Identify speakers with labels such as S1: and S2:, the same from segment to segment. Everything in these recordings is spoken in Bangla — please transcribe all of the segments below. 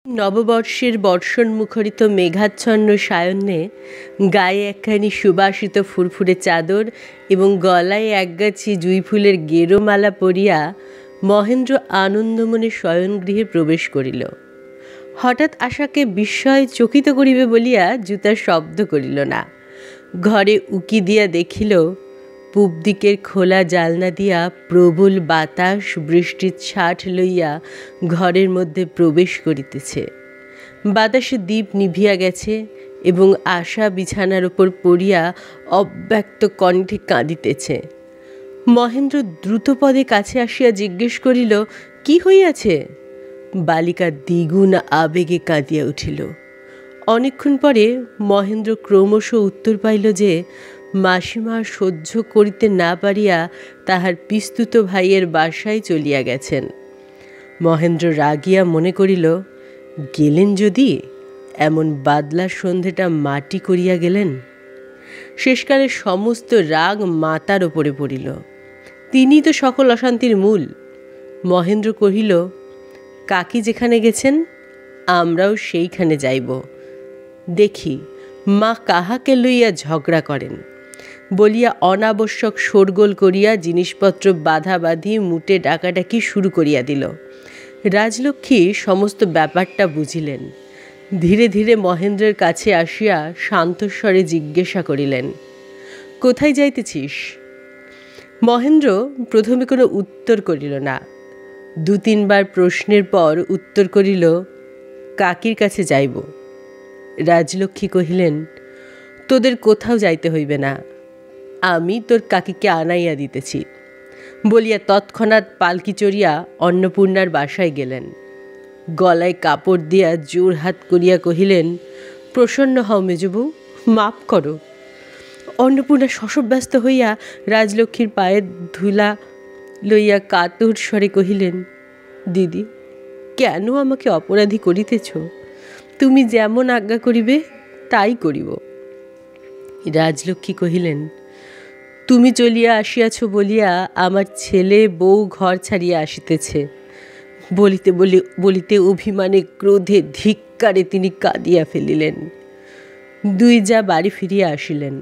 S1: নববর্ষের বর্ষণমুখরিত মেঘাচ্ছন্ন সায়ন্যে গায়ে একখানি সুবাসিত ফুরফুরে চাদর এবং গলায় একগাছি জুঁইফুলের গেরোমালা পরিয়া মহেন্দ্র আনন্দমনে শয়নগৃহে প্রবেশ করিল। হঠাৎ আশাকে বিস্ময়ে চকিত করিবে বলিয়া জুতার শব্দ করিল না। ঘরে উকি দিয়া দেখিল, পূব দিকের খোলা জালনা দিয়া প্রবল বাতাস বৃষ্টির ছাট লইয়া ঘরের মধ্যে প্রবেশ করিতেছে। বাতাসে দীপ নিভিয়া গেছে এবং আশা বিছানার উপর পড়িয়া অব্যক্ত কণ্ঠে কাঁদিতেছে। মহেন্দ্র দ্রুতপদে কাছে আসিয়া জিজ্ঞেস করিল, কি হইয়াছে? বালিকা দ্বিগুণ আবেগে কাঁদিয়া উঠিল। অনেকক্ষণ পরে মহেন্দ্র ক্রমশ উত্তর পাইল যে মাসিমা সহ্য করিতে না পারিয়া তাহার পিস্তুত ভাইয়ের বাসায় চলিয়া গেছেন। মহেন্দ্র রাগিয়া মনে করিল, গেলেন যদি এমন বাদলার সন্ধেটা মাটি করিয়া গেলেন। শেষকালে সমস্ত রাগ মাতার ওপরে পড়িল। তিনি তো সকল অশান্তির মূল। মহেন্দ্র কহিল, কাকি যেখানে গেছেন আমরাও সেইখানে যাইব, দেখি মা কাহাকে লইয়া ঝগড়া করেন বলিয়া অনাবশ্যক শোরগোল করিয়া জিনিসপত্র বাঁধা বাঁধি মুটে ডাকাডাকি শুরু করিয়া দিল। রাজলক্ষ্মী সমস্ত ব্যাপারটা বুঝিলেন। ধীরে ধীরে মহেন্দ্রের কাছে আসিয়া শান্তস্বরে জিজ্ঞাসা করিলেন, কোথায় যাইতেছিস? মহেন্দ্র প্রথমে কোনো উত্তর করিল না। দু তিনবার প্রশ্নের পর উত্তর করিল, কাকির কাছে যাইব। রাজলক্ষ্মী কহিলেন, তোদের কোথাও যাইতে হইবে না, আমি তোর কাকিকে আনাইয়া দিতেছি বলিয়া তৎক্ষণাৎ পালকি চড়িয়া অন্নপূর্ণার বাসায় গেলেন। গলায় কাপড় দিয়া জোর হাত করিয়া কহিলেন, প্রসন্ন হও মেজবউ, মাপ করো। অন্নপূর্ণা শশব্যস্ত হইয়া রাজলক্ষ্মীর পায়ের ধুলা লইয়া কাতর স্বরে কহিলেন, দিদি, কেন আমাকে অপরাধী করিতেছ? তুমি যেমন আজ্ঞা করিবে তাই করিব। রাজলক্ষ্মী কহিলেন, তুমি চলিয়া আসিয়াছ বলিয়া আমার ছেলে বউ ঘর ছাড়িয়া আসিতেছে। বলিতে বলিতে অভিমানে ক্রোধে ধিক্কারে তিনি কাঁদিয়া ফেলিলেন। দুই যা বাড়ি ফিরিয়া আসিলেন।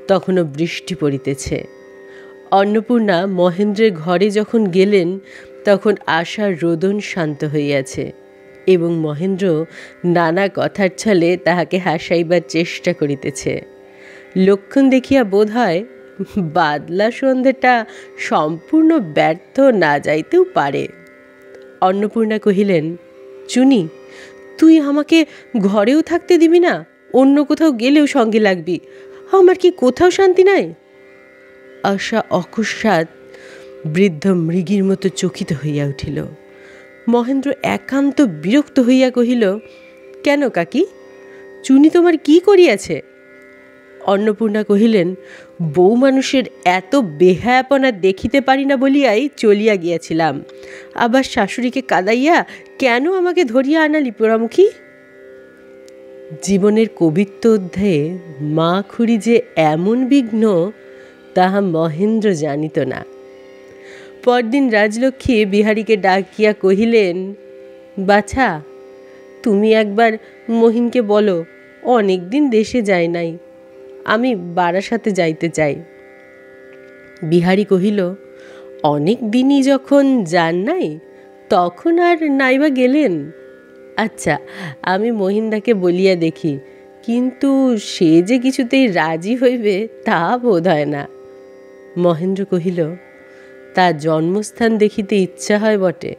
S1: তখনও বৃষ্টি পড়িতেছে। অন্নপূর্ণা মহেন্দ্রের ঘরে যখন গেলেন তখন আশার রোদন শান্ত হইয়াছে এবং মহেন্দ্র নানা কথার ছলে তাহাকে হাসাইবার চেষ্টা করিতেছে। লক্ষণ দেখিয়া বোধ হয় বাদলা সন্ধ্যেটা সম্পূর্ণ ব্যর্থ না যাইতেও পারে। অন্নপূর্ণা কহিলেন, চুনি, তুই আমাকে ঘরেও থাকতে দিবি না, অন্য কোথাও গেলেও সঙ্গে লাগবি, আমার কি কোথাও শান্তি নাই? আশা অকস্মাৎ বৃদ্ধ মৃগীর মতো চকিত হইয়া উঠিল। মহেন্দ্র একান্ত বিরক্ত হইয়া কহিল, কেন কাকি, চুনি তোমার কি করিয়াছে? অন্নপূর্ণা কহিলেন, বউ মানুষের এত বেহায়াপনা দেখিতে পারি না বলিয়াই চলিয়া গিয়াছিলাম, আবার শাশুড়িকে কাঁদাইয়া কেন আমাকে ধরিয়া আনালি পোড়ামুখী? জীবনের কবিত্ব অধ্যায়ে মা খুড়ি যে এমন বিঘ্ন তাহা মহেন্দ্র জানিত না। পরদিন রাজলক্ষ্মী বিহারীকে ডাকিয়া কহিলেন, বাছা, তুমি একবার মহিনকে বলো অনেক দিন দেশে যায় নাই, আমি বারাসাতে যাইতে চাই। বিহারী কহিল, অনেক দিনই যখন যান নাই তখন আর নাইবা গেলেন। আচ্ছা, আমি মহিনদাকে বলিয়া দেখি, কিন্তু সে যে কিছুতেই রাজি হইবে তা বোধ হয় না। মহেন্দ্র কহিল, তার জন্মস্থান দেখিতে ইচ্ছা হয় বটে,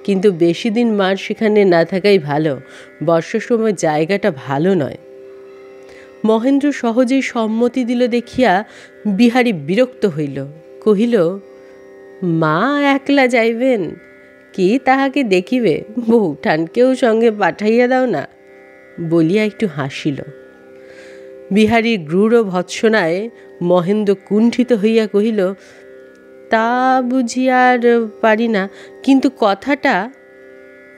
S1: কিন্তু বেশি দিন মার সেখানে না থাকাই ভালো, বর্ষার সময় জায়গাটা ভালো নয়। মহেন্দ্র সহজেই সম্মতি দিল দেখিয়া বিহারী বিরক্ত হইল। কহিল, মা একলা যাইবেন, কি তাহাকে দেখিবে, বউঠানকেও সঙ্গে পাঠাইয়া দাও না বলিয়া একটু হাসিল। বিহারীর গূঢ় ভৎসনায় মহেন্দ্র কুণ্ঠিত হইয়া কহিল, তা বুঝি আর পারি না, কিন্তু কথাটা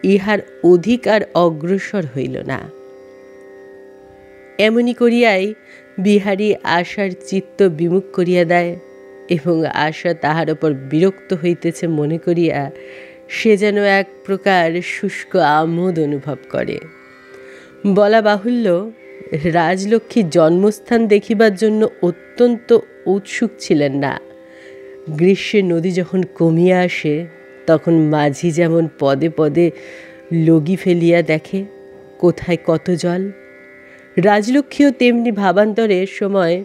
S1: ইহার অধিক আর অগ্রসর হইল না। এমনি করিয়াই বিহারী আশার চিত্ত বিমুখ করিয়া দেয় এবং আশা তাহার উপর বিরক্ত হইতেছে মনে করিয়া সে যেন এক প্রকার শুষ্ক আমোদ অনুভব করে। বলা বাহুল্য, রাজলক্ষ্মী জন্মস্থান দেখিবার জন্য অত্যন্ত উৎসুক ছিলেন না। গ্রীষ্মে নদী যখন কমিয়া আসে তখন মাঝি যেমন পদে পদে লগি ফেলিয়া দেখে কোথায় কত জল, রাজলক্ষ্মীও তেমনি ভাবান্তরের সময়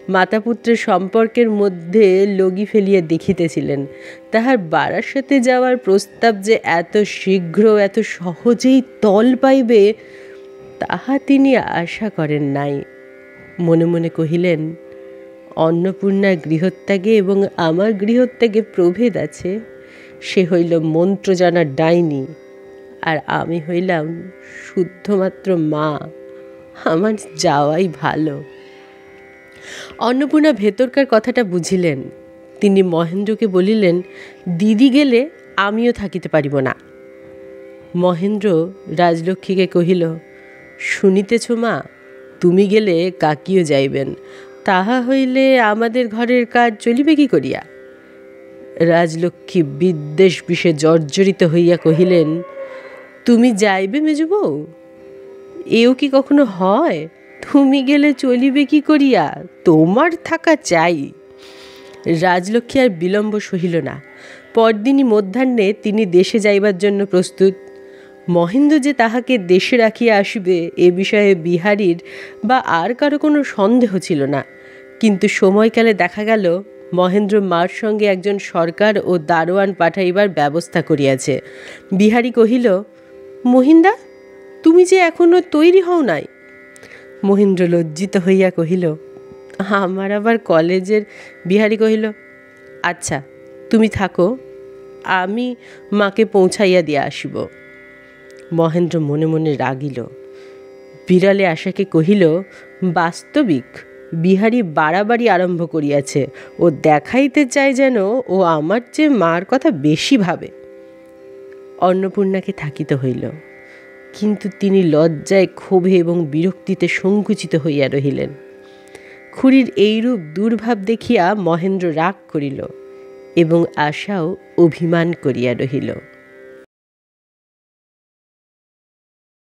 S1: মাতাপুত্রের সম্পর্কের মধ্যে লগি ফেলিয়া দেখিতেছিলেন। তাহার বারাসাতে যাওয়ার প্রস্তাব যে এত শীঘ্র এত সহজেই তল পাইবে তাহা তিনি আশা করেন নাই। মনে মনে কহিলেন, অন্নপূর্ণার গৃহত্যাগে এবং আমার গৃহত্যাগে প্রভেদ আছে। সে হইল মন্ত্র জানার ডাইনি, আর আমি হইলাম শুদ্ধমাত্র মা। আমার যাওয়াই ভালো। অন্নপূর্ণা ভেতরকার কথাটা বুঝিলেন। তিনি মহেন্দ্রকে বলিলেন, দিদি গেলে আমিও থাকিতে পারিব না। মহেন্দ্র রাজলক্ষ্মীকে কহিল, শুনিতেছ মা, তুমি গেলে কাকিও যাইবেন, তাহা হইলে আমাদের ঘরের কাজ চলিবে কি করিয়া? রাজলক্ষ্মী বিদ্বেষ বিষে জর্জরিত হইয়া কহিলেন, তুমি যাইবে মেজবউ? এও কি কখনো হয়? তুমি গেলে চলিবে কি করিয়া? তোমার থাকা চাই। রাজলক্ষ্মী আর বিলম্ব সহিল না। পরদিনই মধ্যাহ্নে তিনি দেশে যাইবার জন্য প্রস্তুত। মহেন্দ্র যে তাহাকে দেশে রাখিয়া আসিবে এ বিষয়ে বিহারীর বা আর কারো কোনো সন্দেহ ছিল না। কিন্তু সময়কালে দেখা গেল মহেন্দ্র মার সঙ্গে একজন সরকার ও দারোয়ান পাঠাইবার ব্যবস্থা করিয়াছে। বিহারী কহিল, মহিন্দা, তুমি যে এখনো তৈরি হও নাই? মহেন্দ্র লজ্জিত হইয়া কহিল, আমার আবার কলেজের। বিহারী কহিল, আচ্ছা তুমি থাকো, আমি মাকে পৌঁছাইয়া দিয়া আসিব। মহেন্দ্র মনে মনে রাগিল। বিড়ালে আশাকে কহিল, বাস্তবিক বিহারী বাড়াবাড়ি আরম্ভ করিয়াছে। ও দেখাইতে চায় যেন ও আমার চেয়ে মার কথা বেশি ভাবে। অন্নপূর্ণাকে থাকিতে হইল, কিন্তু তিনি লজ্জায়, ক্ষোভে এবং বিরক্তিতে সংকুচিত হইয়া রহিলেন। খুড়ির এইরূপ দুর্ভাব দেখিয়া মহেন্দ্র রাগ করিল এবং আশাও অভিমান করিয়া রহিল।